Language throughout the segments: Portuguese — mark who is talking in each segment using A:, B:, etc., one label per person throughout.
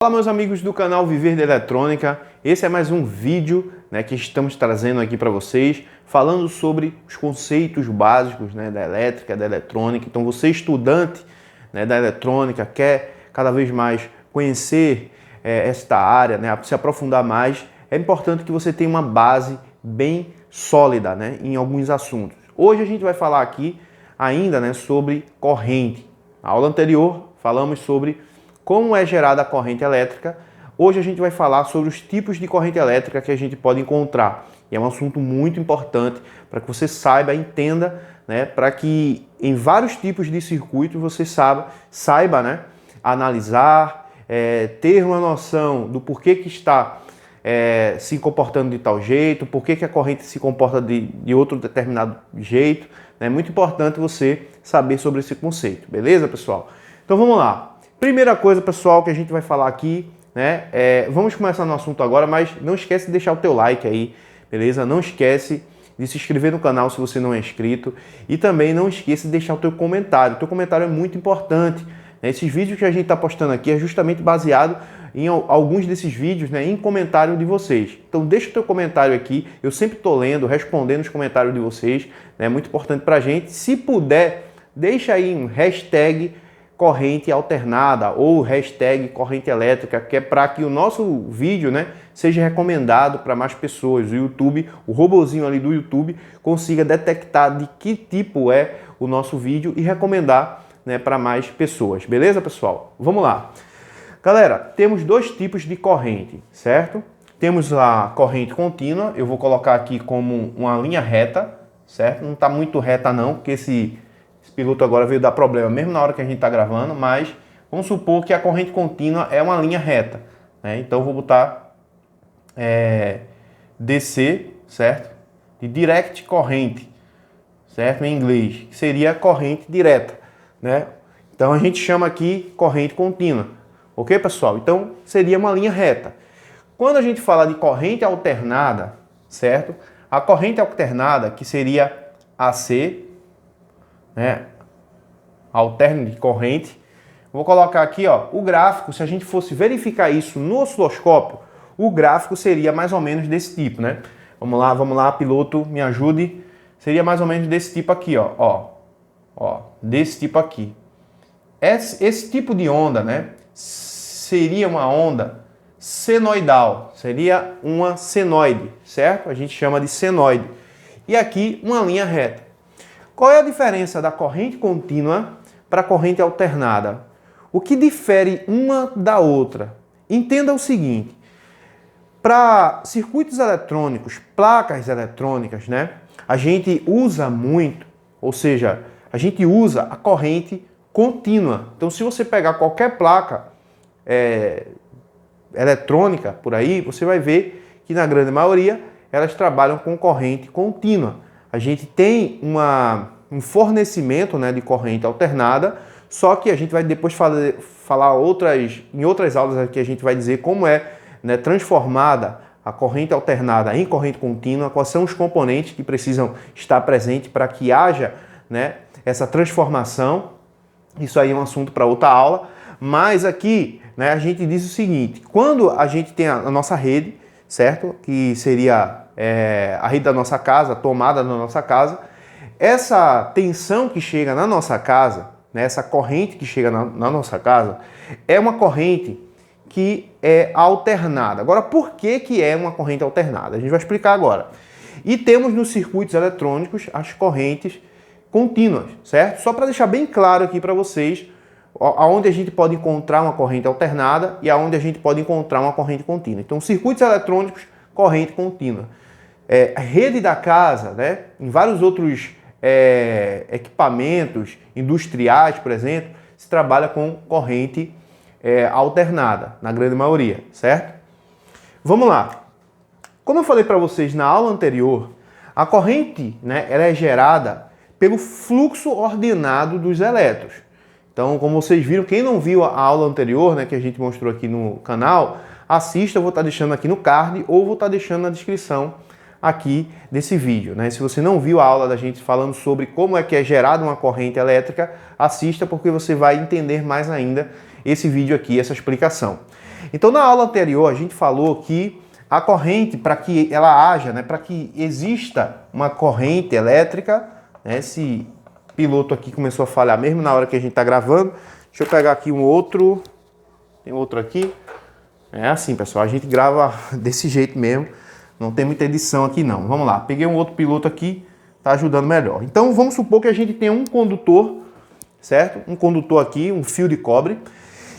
A: Fala, meus amigos do canal Viver de Eletrônica. Esse é mais um vídeo, que estamos trazendo aqui para vocês, falando sobre os conceitos básicos, da elétrica, da eletrônica. Então você, estudante, da eletrônica, quer cada vez mais conhecer esta área, se aprofundar mais, é importante que você tenha uma base bem sólida, em alguns assuntos. Hoje a gente vai falar aqui ainda, sobre corrente. Na aula anterior falamos sobre como é gerada a corrente elétrica. Hoje a gente vai falar sobre os tipos de corrente elétrica que a gente pode encontrar. E é um assunto muito importante para que você saiba, entenda, para que em vários tipos de circuitos você saiba analisar, ter uma noção do porquê que está se comportando de tal jeito, porquê que a corrente se comporta de outro determinado jeito. É muito importante você saber sobre esse conceito, beleza, pessoal? Então vamos lá. Primeira coisa, pessoal, que a gente vai falar aqui, vamos começar no assunto agora, mas não esquece de deixar o teu like aí, beleza? Não esquece de se inscrever no canal se você não é inscrito e também não esqueça de deixar o teu comentário. O teu comentário é muito importante. Esses vídeos que a gente está postando aqui é justamente baseado em alguns desses vídeos, em comentário de vocês. Então deixa o teu comentário aqui, eu sempre estou lendo, respondendo os comentários de vocês, é muito importante para a gente. Se puder, deixa aí um hashtag corrente alternada ou hashtag corrente elétrica, que é para que o nosso vídeo seja recomendado para mais pessoas. O YouTube, o robozinho ali do YouTube, consiga detectar de que tipo é o nosso vídeo e recomendar para mais pessoas. Beleza, pessoal? Vamos lá. Galera, temos dois tipos de corrente, certo? Temos a corrente contínua, eu vou colocar aqui como uma linha reta, certo? Não está muito reta não, porque esse piloto agora veio dar problema, mesmo na hora que a gente está gravando, mas vamos supor que a corrente contínua é uma linha reta. Então eu vou botar DC, certo? De direct corrente, certo? Em inglês, que seria corrente direta, Então a gente chama aqui corrente contínua, ok, pessoal? Então seria uma linha reta. Quando a gente fala de corrente alternada, certo? A corrente alternada, que seria AC, alterno de corrente. Vou colocar aqui, o gráfico. Se a gente fosse verificar isso no osciloscópio, o gráfico seria mais ou menos desse tipo, Vamos lá, piloto, me ajude. Seria mais ou menos desse tipo aqui, desse tipo aqui. Esse tipo de onda, seria uma onda senoidal, seria uma senoide, certo? A gente chama de senoide. E aqui uma linha reta. Qual é a diferença da corrente contínua para a corrente alternada? O que difere uma da outra? Entenda o seguinte, para circuitos eletrônicos, placas eletrônicas, a gente usa muito, ou seja, a gente usa a corrente contínua. Então, se você pegar qualquer placa eletrônica por aí, você vai ver que na grande maioria elas trabalham com corrente contínua. A gente tem um fornecimento de corrente alternada, só que a gente vai depois falar em outras aulas aqui, a gente vai dizer como é transformada a corrente alternada em corrente contínua, quais são os componentes que precisam estar presentes para que haja essa transformação. Isso aí é um assunto para outra aula, mas aqui a gente diz o seguinte: quando a gente tem a nossa rede, certo? Que seria a rede da nossa casa, a tomada da nossa casa, essa tensão que chega na nossa casa, essa corrente que chega na nossa casa, é uma corrente que é alternada. Agora, por que é uma corrente alternada? A gente vai explicar agora. E temos nos circuitos eletrônicos as correntes contínuas, certo? Só para deixar bem claro aqui para vocês aonde a gente pode encontrar uma corrente alternada e aonde a gente pode encontrar uma corrente contínua. Então, circuitos eletrônicos, corrente contínua. Rede da casa, em vários outros equipamentos industriais, por exemplo, se trabalha com corrente alternada, na grande maioria, certo? Vamos lá. Como eu falei para vocês na aula anterior, a corrente ela é gerada pelo fluxo ordenado dos elétrons. Então, como vocês viram, quem não viu a aula anterior, que a gente mostrou aqui no canal, assista, eu vou estar deixando aqui no card ou vou estar deixando na descrição aqui desse vídeo. Se você não viu a aula da gente falando sobre como é que é gerada uma corrente elétrica, assista porque você vai entender mais ainda esse vídeo aqui, essa explicação. Então, na aula anterior, a gente falou que a corrente, para que ela haja, né, para que exista uma corrente elétrica, né, esse piloto aqui começou a falhar mesmo na hora que a gente está gravando. Deixa eu pegar aqui um outro, tem outro aqui. É assim, pessoal, a gente grava desse jeito mesmo, não tem muita edição aqui não. Vamos lá, peguei um outro piloto aqui, tá ajudando melhor. Então, vamos supor que a gente tem um condutor, certo? Um condutor aqui, um fio de cobre.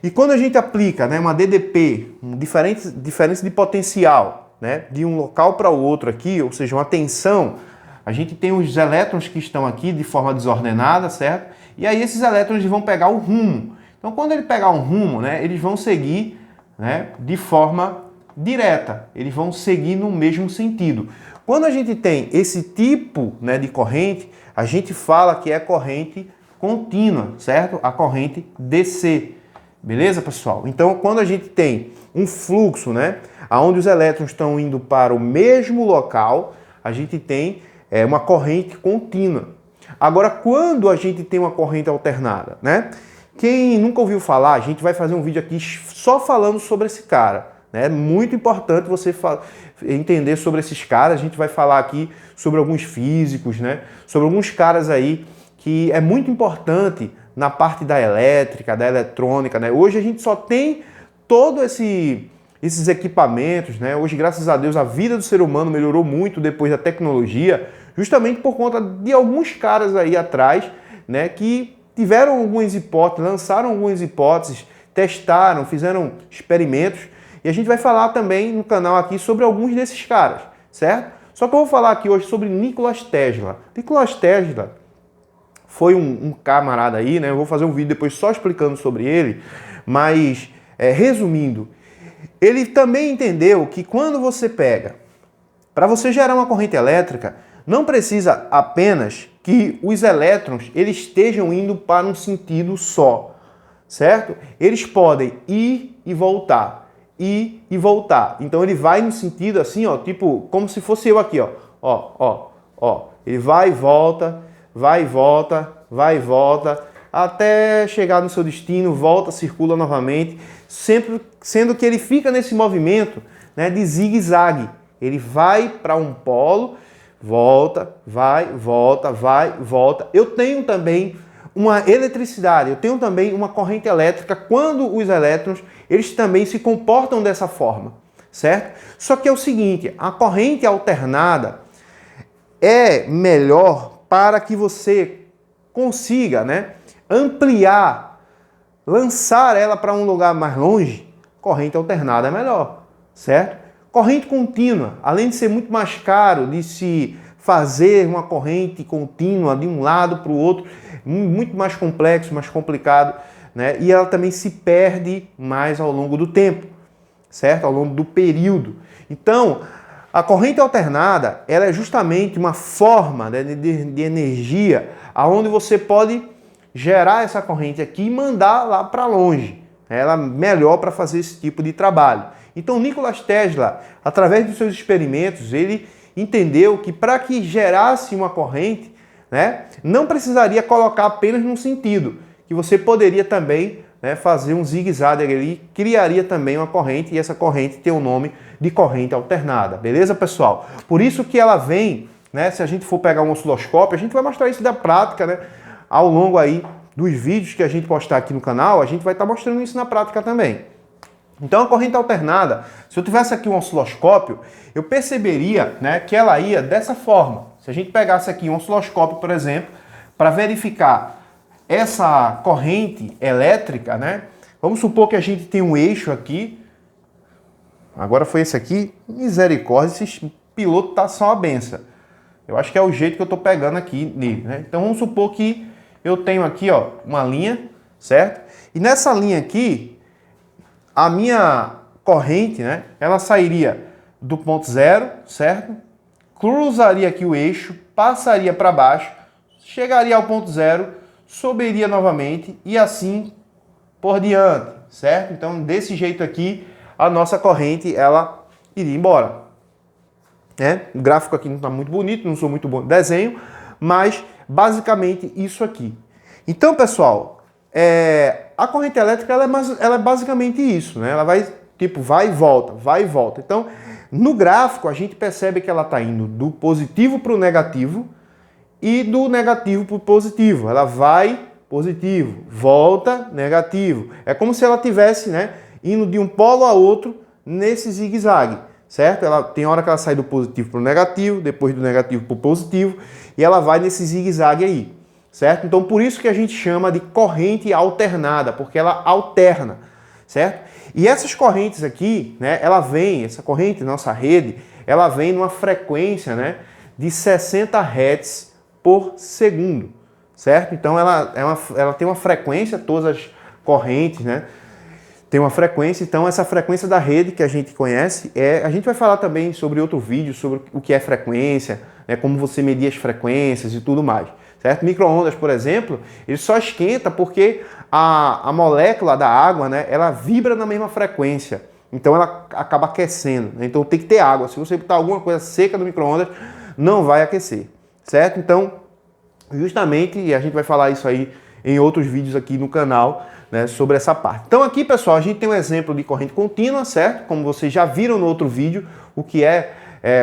A: E quando a gente aplica, né, uma DDP, diferença de potencial, né, de um local para o outro aqui, ou seja, uma tensão, a gente tem os elétrons que estão aqui de forma desordenada, certo? E aí esses elétrons vão pegar o rumo. Então, quando ele pegar um rumo, né, eles vão seguir, né, de forma direta, eles vão seguir no mesmo sentido. Quando a gente tem esse tipo, né, de corrente, a gente fala que é corrente contínua, certo? A corrente DC. Beleza, pessoal? Então, quando a gente tem um fluxo, né, onde os elétrons estão indo para o mesmo local, a gente tem uma corrente contínua. Agora, quando a gente tem uma corrente alternada, né? Quem nunca ouviu falar, a gente vai fazer um vídeo aqui só falando sobre esse cara. É muito importante você entender sobre esses caras. A gente vai falar aqui sobre alguns físicos, né? Sobre alguns caras aí que é muito importante na parte da elétrica, da eletrônica, né? Hoje a gente só tem todos esses equipamentos, né? Hoje, graças a Deus, a vida do ser humano melhorou muito depois da tecnologia, justamente por conta de alguns caras aí atrás, né? Que tiveram algumas hipóteses, lançaram algumas hipóteses, testaram, fizeram experimentos, e a gente vai falar também no canal aqui sobre alguns desses caras, certo? Só que eu vou falar aqui hoje sobre Nikola Tesla. Nikola Tesla foi um camarada aí, né? Eu vou fazer um vídeo depois só explicando sobre ele, mas resumindo, ele também entendeu que quando você pega, para você gerar uma corrente elétrica, não precisa apenas que os elétrons eles estejam indo para um sentido só, certo? Eles podem ir e voltar, ir e voltar. Então ele vai no sentido assim, ó, tipo, como se fosse eu aqui, ó. Ele vai e volta, vai e volta, vai e volta, até chegar no seu destino, volta, circula novamente, sempre sendo que ele fica nesse movimento, né, de zigue-zague. Ele vai para um polo, volta, vai, volta, vai, volta. Eu tenho também uma eletricidade, eu tenho também uma corrente elétrica quando os elétrons, eles também se comportam dessa forma, certo? Só que é o seguinte, a corrente alternada é melhor para que você consiga, né, ampliar, lançar ela para um lugar mais longe. Corrente alternada é melhor, certo? Corrente contínua, além de ser muito mais caro de se fazer uma corrente contínua de um lado para o outro, muito mais complexo, mais complicado, né? E ela também se perde mais ao longo do tempo, certo? Ao longo do período. Então, a corrente alternada, ela é justamente uma forma, né, de energia onde você pode gerar essa corrente aqui e mandar lá para longe. Ela é melhor para fazer esse tipo de trabalho. Então, Nikola Tesla, através dos seus experimentos, ele entendeu que para que gerasse uma corrente, né, não precisaria colocar apenas num sentido, que você poderia também, né, fazer um zigue-zague ali, criaria também uma corrente, e essa corrente tem o nome de corrente alternada. Beleza, pessoal? Por isso que ela vem, né, se a gente for pegar um osciloscópio, a gente vai mostrar isso da prática, né, ao longo aí dos vídeos que a gente postar aqui no canal, a gente vai estar mostrando isso na prática também. Então, a corrente alternada, se eu tivesse aqui um osciloscópio, eu perceberia, né, que ela ia dessa forma. Se a gente pegasse aqui um osciloscópio, por exemplo, para verificar essa corrente elétrica, né, vamos supor que a gente tem um eixo aqui. Agora foi esse aqui. Misericórdia, esse piloto tá só uma benção. Eu acho que é o jeito que eu estou pegando aqui nele, né? Então, vamos supor que eu tenho aqui, ó, uma linha, certo? E nessa linha aqui, a minha corrente, né, ela sairia do ponto zero, certo? Cruzaria aqui o eixo, passaria para baixo, chegaria ao ponto zero, subiria novamente e assim por diante, certo? Então, desse jeito aqui, a nossa corrente, ela iria embora. O gráfico aqui não está muito bonito, não sou muito bom de desenho, mas basicamente isso aqui. Então, pessoal, a corrente elétrica ela é basicamente isso, né? Ela vai tipo vai e volta, vai e volta. Então, no gráfico, a gente percebe que ela está indo do positivo para o negativo e do negativo para o positivo. Ela vai positivo, volta negativo. É como se ela tivesse, né, indo de um polo a outro nesse zigue-zague, certo? Ela tem hora que ela sai do positivo para o negativo, depois do negativo para o positivo, e ela vai nesse zigue-zague aí, certo? Então, por isso que a gente chama de corrente alternada, porque ela alterna, certo? E essas correntes aqui, né, essa corrente, nossa rede, ela vem numa frequência, né, de 60 Hz por segundo, certo? Então ela tem uma frequência, todas as correntes, né, tem uma frequência. Então essa frequência da rede que a gente conhece, a gente vai falar também sobre outro vídeo, sobre o que é frequência, né, como você medir as frequências e tudo mais. Certo? Micro-ondas, por exemplo, ele só esquenta porque a molécula da água, né, ela vibra na mesma frequência. Então ela acaba aquecendo. Né? Então tem que ter água. Se você botar alguma coisa seca no micro-ondas, não vai aquecer. Certo? Então, justamente, e a gente vai falar isso aí em outros vídeos aqui no canal, né, sobre essa parte. Então aqui, pessoal, a gente tem um exemplo de corrente contínua, certo? Como vocês já viram no outro vídeo, o que é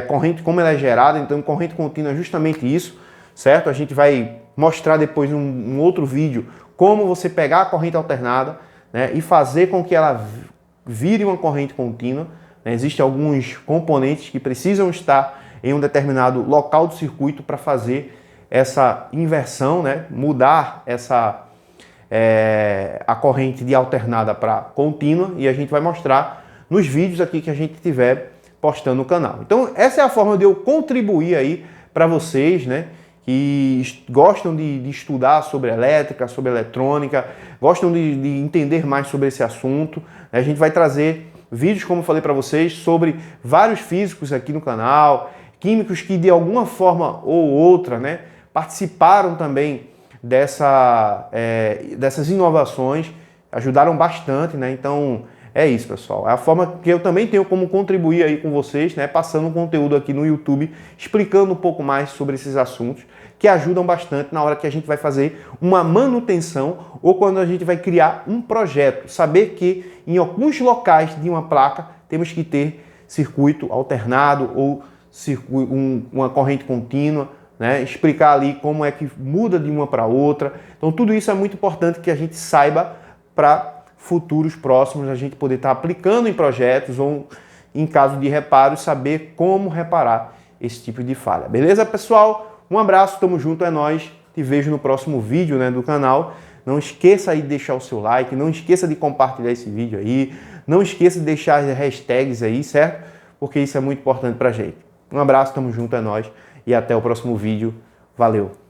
A: corrente, como ela é gerada. Então corrente contínua é justamente isso. Certo? A gente vai mostrar depois num outro vídeo como você pegar a corrente alternada, né, e fazer com que ela vire uma corrente contínua. Né? Existem alguns componentes que precisam estar em um determinado local do circuito para fazer essa inversão, né? Mudar a corrente de alternada para contínua, e a gente vai mostrar nos vídeos aqui que a gente tiver postando no canal. Então essa é a forma de eu contribuir aí para vocês, né, que gostam de estudar sobre elétrica, sobre eletrônica, gostam de entender mais sobre esse assunto. A gente vai trazer vídeos, como eu falei para vocês, sobre vários físicos aqui no canal, químicos que de alguma forma ou outra, né, participaram também dessas inovações, ajudaram bastante, né? Então é isso, pessoal. É a forma que eu também tenho como contribuir aí com vocês, né? Passando um conteúdo aqui no YouTube, explicando um pouco mais sobre esses assuntos, que ajudam bastante na hora que a gente vai fazer uma manutenção ou quando a gente vai criar um projeto. Saber que em alguns locais de uma placa temos que ter circuito alternado ou uma corrente contínua, né? Explicar ali como é que muda de uma para outra. Então tudo isso é muito importante que a gente saiba para futuros próximos a gente poder estar aplicando em projetos ou em caso de reparo, saber como reparar esse tipo de falha. Beleza, pessoal? Um abraço, tamo junto, é nóis. Te vejo no próximo vídeo, né, do canal. Não esqueça aí de deixar o seu like, não esqueça de compartilhar esse vídeo aí, não esqueça de deixar as hashtags aí, certo? Porque isso é muito importante pra gente. Um abraço, tamo junto, é nóis. E até o próximo vídeo. Valeu!